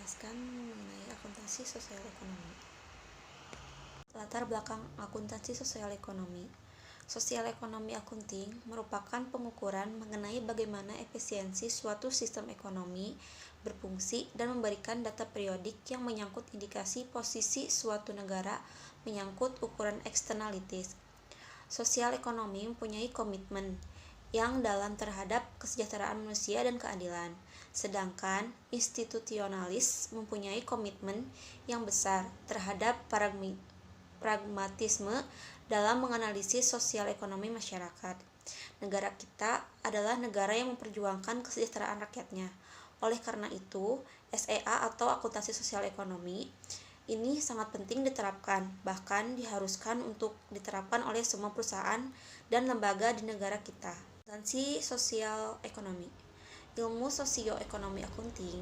menjelaskan mengenai akuntansi sosial ekonomi. Latar belakang akuntansi sosial ekonomi. Sosial ekonomi akunting merupakan pengukuran mengenai bagaimana efisiensi suatu sistem ekonomi berfungsi dan memberikan data periodik yang menyangkut indikasi posisi suatu negara menyangkut ukuran eksternalitis. Sosial ekonomi mempunyai komitmen yang dalam terhadap kesejahteraan manusia dan keadilan, sedangkan institusionalis mempunyai komitmen yang besar terhadap pragmatisme dalam menganalisis sosial ekonomi masyarakat. Negara kita adalah negara yang memperjuangkan kesejahteraan rakyatnya. Oleh karena itu, SEA atau akuntansi sosial ekonomi ini sangat penting diterapkan, bahkan diharuskan untuk diterapkan oleh semua perusahaan dan lembaga di negara kita. Akuntansi sosial ekonomi. Ilmu sosioekonomi akunting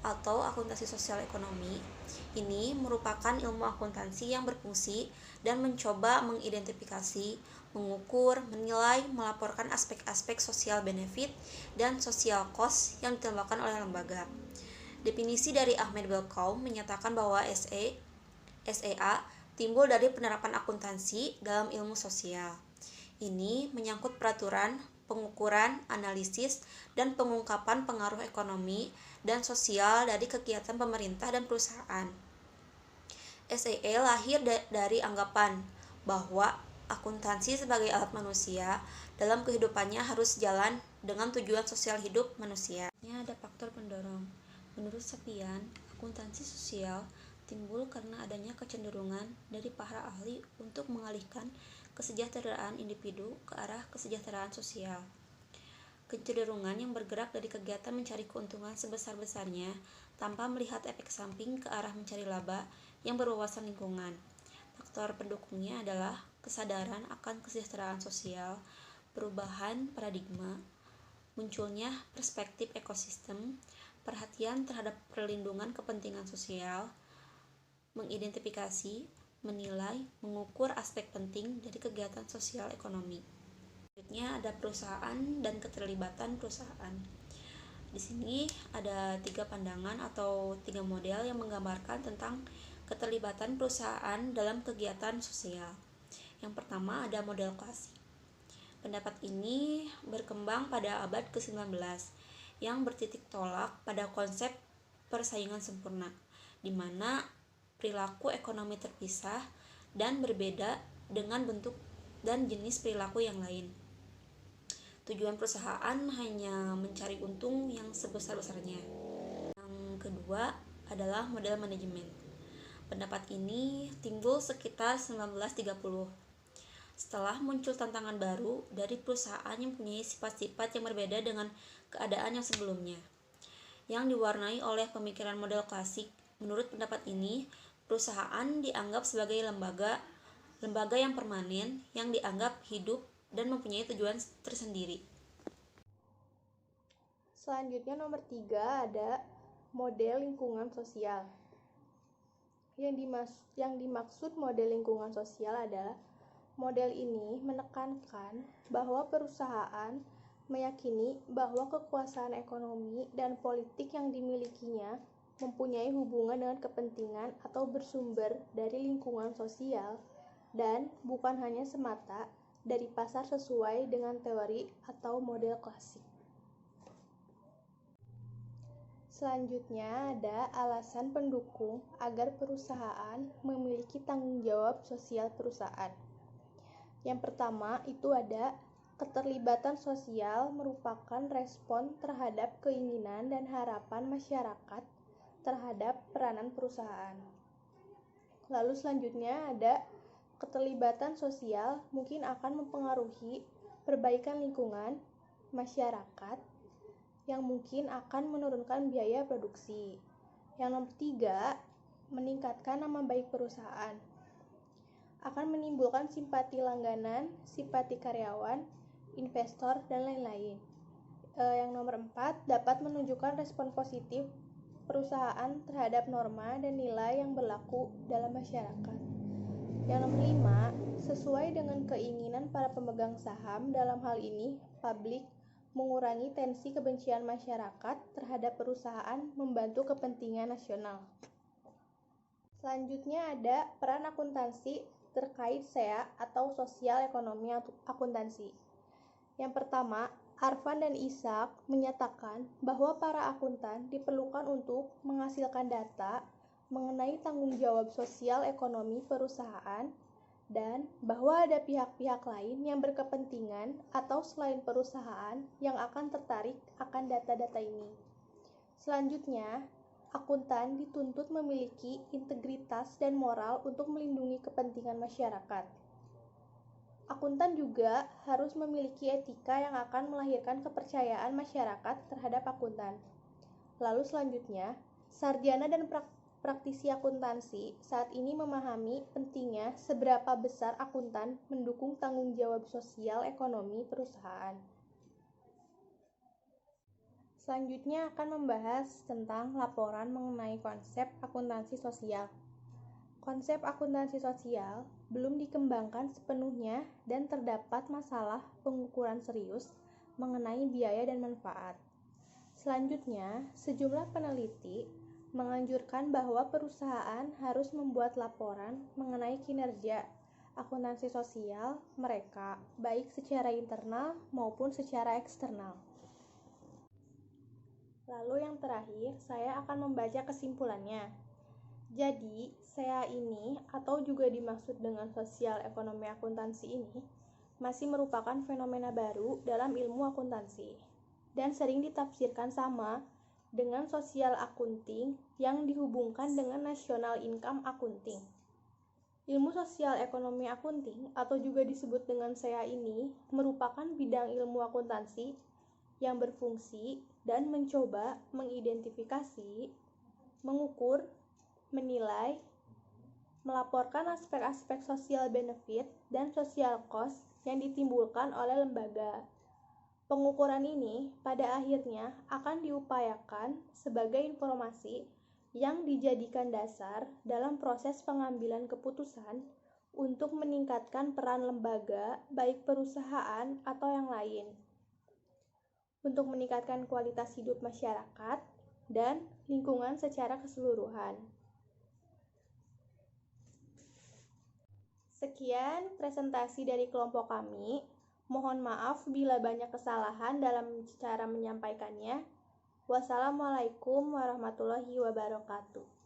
atau akuntansi sosial ekonomi ini merupakan ilmu akuntansi yang berfungsi dan mencoba mengidentifikasi, mengukur, menilai, melaporkan aspek-aspek sosial benefit dan sosial cost yang ditambahkan oleh lembaga. Definisi dari Ahmed Belkaum menyatakan bahwa SEA timbul dari penerapan akuntansi dalam ilmu sosial. Ini menyangkut peraturan, pengukuran, analisis, dan pengungkapan pengaruh ekonomi dan sosial dari kegiatan pemerintah dan perusahaan. SEA lahir dari anggapan bahwa akuntansi sebagai alat manusia dalam kehidupannya harus jalan dengan tujuan sosial hidup manusia. Ini ada faktor pendorong. Menurut Sapian, akuntansi sosial timbul karena adanya kecenderungan dari para ahli untuk mengalihkan kesejahteraan individu ke arah kesejahteraan sosial. Kecenderungan yang bergerak dari kegiatan mencari keuntungan sebesar-besarnya tanpa melihat efek samping ke arah mencari laba yang berwawasan lingkungan. Faktor pendukungnya adalah kesadaran akan kesejahteraan sosial, perubahan paradigma, munculnya perspektif ekosistem, perhatian terhadap perlindungan kepentingan sosial, mengidentifikasi, menilai, mengukur aspek penting dari kegiatan sosial ekonomi. Selanjutnya ada perusahaan dan keterlibatan perusahaan. Di sini ada 3 pandangan atau 3 model yang menggambarkan tentang keterlibatan perusahaan dalam kegiatan sosial. Yang pertama ada model klasik. Pendapat ini berkembang pada abad ke-19 yang bertitik tolak pada konsep persaingan sempurna, di mana perilaku ekonomi terpisah dan berbeda dengan bentuk dan jenis perilaku yang lain. Tujuan perusahaan hanya mencari untung yang sebesar-besarnya. Yang kedua adalah model manajemen. Pendapat ini timbul sekitar 1930. Setelah muncul tantangan baru dari perusahaan yang mempunyai sifat-sifat yang berbeda dengan keadaan yang sebelumnya, yang diwarnai oleh pemikiran model klasik. Menurut pendapat ini, perusahaan dianggap sebagai lembaga yang permanen yang dianggap hidup dan mempunyai tujuan tersendiri. Selanjutnya nomor 3 ada model lingkungan sosial. Yang dimaksud model lingkungan sosial adalah model ini menekankan bahwa perusahaan meyakini bahwa kekuasaan ekonomi dan politik yang dimilikinya mempunyai hubungan dengan kepentingan atau bersumber dari lingkungan sosial dan bukan hanya semata dari pasar sesuai dengan teori atau model klasik. Selanjutnya ada alasan pendukung agar perusahaan memiliki tanggung jawab sosial perusahaan. Yang pertama itu ada keterlibatan sosial merupakan respon terhadap keinginan dan harapan masyarakat terhadap peranan perusahaan. Lalu selanjutnya ada keterlibatan sosial mungkin akan mempengaruhi perbaikan lingkungan masyarakat yang mungkin akan menurunkan biaya produksi. Yang nomor 3, meningkatkan nama baik perusahaan. Akan menimbulkan simpati langganan, simpati karyawan, investor, dan lain-lain. Yang nomor 4, dapat menunjukkan respon positif perusahaan terhadap norma dan nilai yang berlaku dalam masyarakat. Yang nomor 5, sesuai dengan keinginan para pemegang saham, dalam hal ini publik, mengurangi tensi kebencian masyarakat terhadap perusahaan, membantu kepentingan nasional. Selanjutnya ada peran akuntansi terkait SEA atau sosial ekonomi akuntansi. Yang pertama, Arfan dan Ishak menyatakan bahwa para akuntan diperlukan untuk menghasilkan data mengenai tanggung jawab sosial ekonomi perusahaan dan bahwa ada pihak-pihak lain yang berkepentingan atau selain perusahaan yang akan tertarik akan data-data ini. Selanjutnya, akuntan dituntut memiliki integritas dan moral untuk melindungi kepentingan masyarakat. Akuntan juga harus memiliki etika yang akan melahirkan kepercayaan masyarakat terhadap akuntan. Lalu selanjutnya, sarjana dan praktisi akuntansi saat ini memahami pentingnya seberapa besar akuntan mendukung tanggung jawab sosial ekonomi perusahaan. Selanjutnya akan membahas tentang laporan mengenai konsep akuntansi sosial. Konsep akuntansi sosial belum dikembangkan sepenuhnya dan terdapat masalah pengukuran serius mengenai biaya dan manfaat. Selanjutnya, sejumlah peneliti menganjurkan bahwa perusahaan harus membuat laporan mengenai kinerja akuntansi sosial mereka, baik secara internal maupun secara eksternal. Lalu yang terakhir, saya akan membaca kesimpulannya. Jadi, SEA ini atau juga dimaksud dengan sosial ekonomi akuntansi ini masih merupakan fenomena baru dalam ilmu akuntansi dan sering ditafsirkan sama dengan sosial accounting yang dihubungkan dengan national income accounting. Ilmu sosial ekonomi accounting atau juga disebut dengan SEA ini merupakan bidang ilmu akuntansi yang berfungsi dan mencoba mengidentifikasi, mengukur, menilai, melaporkan aspek-aspek sosial benefit dan social cost yang ditimbulkan oleh lembaga. Pengukuran ini pada akhirnya akan diupayakan sebagai informasi yang dijadikan dasar dalam proses pengambilan keputusan untuk meningkatkan peran lembaga, baik perusahaan atau yang lain, untuk meningkatkan kualitas hidup masyarakat dan lingkungan secara keseluruhan. Sekian presentasi dari kelompok kami. Mohon maaf bila banyak kesalahan dalam cara menyampaikannya. Wassalamualaikum warahmatullahi wabarakatuh.